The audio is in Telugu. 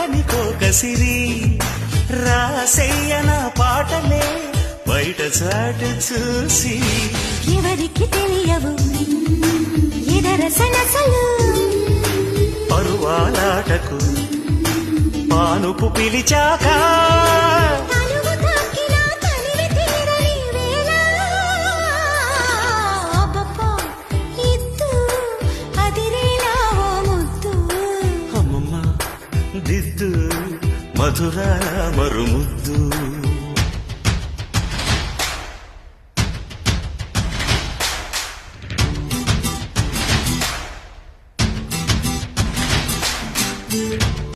పడనికో కసిరి రాసెయ్యన పాటలే బయట చాటు చూసి ఎవరికి తెలియవు ఎదరసనసలు పరువాలాటకు పానుపు పిలిచాక తనువు తాకినా తనివి తీరని వేళ అబ్బబ్బా ఇద్దు అదిరేలా ఓ ముద్దు అమ్మమ్మ దిద్దు మధుర మరుముద్దు